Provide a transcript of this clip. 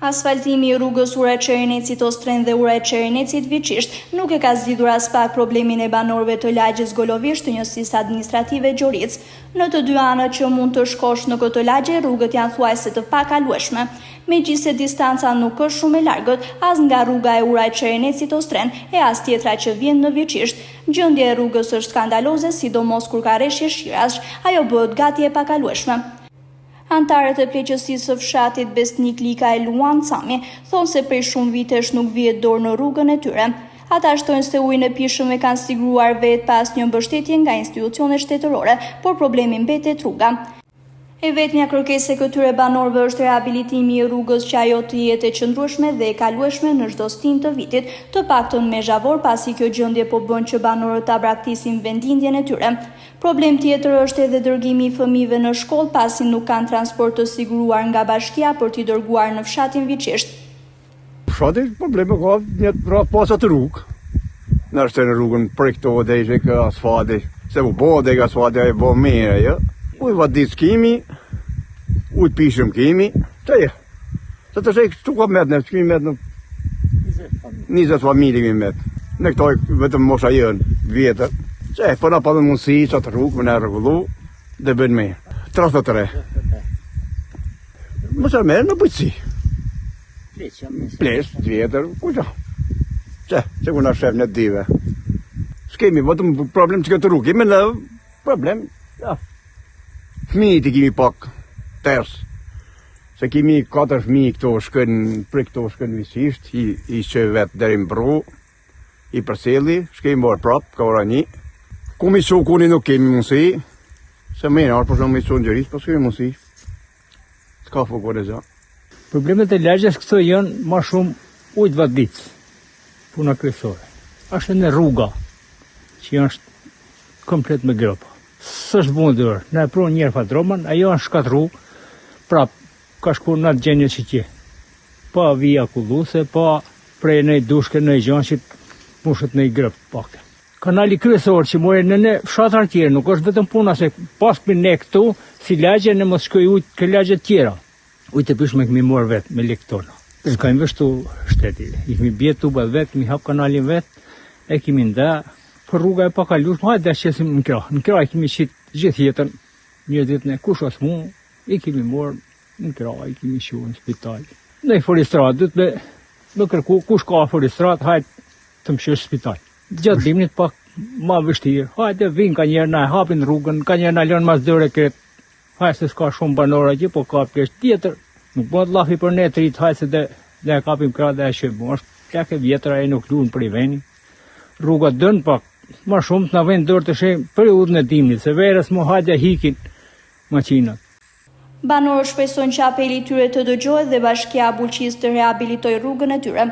Asfaltimi I rrugës Ura-Qereneci Tostren dhe Ura-Qerenecit Viçisht nuk e ka zgjidhur as pak problemin e banorëve të lagjes Golovish të njësisë administrative Gjoric. Në të dy anët që mund të shkosh në këtë lagje, rrugët janë thuajse të pakalueshme. Megjithse distanca nuk është shumë e largët, as nga rruga e Ura-Qereneci Tostren e as tjetra që vjen në Viçisht. Gjendja e rrugës është skandaloze, sidomos kur ka rreshje shirash, ajo bëhet gati e pakalueshme. Antarët e pleqësisë së fshatit Besnik Lika e Luan Cami thonë se prej shumë vitesh nuk vihet dorë në rrugën e tyre. Ata shtojnë se ujin e pishëm e kanë siguruar vetë pas një mbështetje nga institucionet shtetërore, por problemi mbetet rruga. E vetmja kërkesë e këtyre banorëve është rehabilitimi I rrugës që ajo të jetë e qëndrueshme dhe e kalueshme në çdo stin të vitit, të paktën me zhavor pasi kjo gjendje po bën që banorët ta braktisin vendindjen e tyre. Problem tjetër është edhe dërgimi I fëmijëve në shkollë pasi nuk kanë transport të siguruar nga bashkia për t'i dërguar në fshatin Viçisht. Fshati probleme ka një rrafasa të rrugë. Në është në rrugën projektohet dhe ishe kë asfalti, se u bo dhe kë asfalti e bo mire, jo. Uj vadis kemi, uj pishëm kemi, që je. Se të shek, që ka met në, që kemi met në 20 familje kemi met. Në këtoj vetëm mosha jënë, vjetër. Që e, përna pa dhe mundësi, që të rrugë, më në rregullu, dhe bën me. 33. Mësër me, në bëjtësi. Ples, vjetër, ku që? Që ku në shef në dive. S'kemi, vetëm problem që këtë rrugë, kemi në problem, ja. Fëmijët I kemi pak ters, se kemi 4 fëmijë këto shkën, për këto shkën Viçisht, I që vetë deri në Bru, I përselli, shkemi bërë prapë, ka ora 1. Komision kuni nuk kemi mundësi, se me në arë për shumë komision Gjëris, pas kemi mundësi. S'ka fukore za. Problemet e lagjes këto janë ma shumë ujtë vadicë, puna kryesore. Ashtë në rruga, që janë komplet me gropa. S'është bundur, në e prunë njerë fatromën, ajo është shkatru, prap, ka shku në atë gjenje që kje. Pa vija kulluse, pa prej në I dushke, në I gjanë që mushet në I grëpë pak. Kanali kryesor që more në fshatër tjere, nuk është vetëm puna se pas për ne këtu, si lagje në mos shkoj ujtë kë lagje tjera. Ujtë e pishme këmi morë vetë me lektona. S'ka inveshtu shteti, I këmi bjetë tubat vetë, këmi hap kanalin vetë, e këmi nda, për rruga e pakalueshme, hajde dhe qesim në krah. Në krah I kemi qitë gjithë jetën, një ditë në kush as mu, I kemi morë në krah, I kemi shu në spital. Në I forestrat, dhëtë me kërku, kush ka forestrat, hajde të më shësh spital. Gjatë dimnit pak ma vështirë, hajde vinë ka njerë na e hapin rrugën, ka njerë na lënë mas dëre kretë, hajde se s'ka shumë banora që, po ka plesh tjetër, nuk bëhet lafi për ne të rritë, hajde se dhe e kapim krah dhe e shëmë, është plake vjetra e nuk lunë për I veni. Rruga dënë pak, ma shumë të në vend dorë të shemë periudhën e dimnit, se verës mu hajde hikin makinat. Banorët shpresojnë që apeli I tyre të dëgjohet dhe bashkia Bulqis të rehabilitojë rrugën e tyre.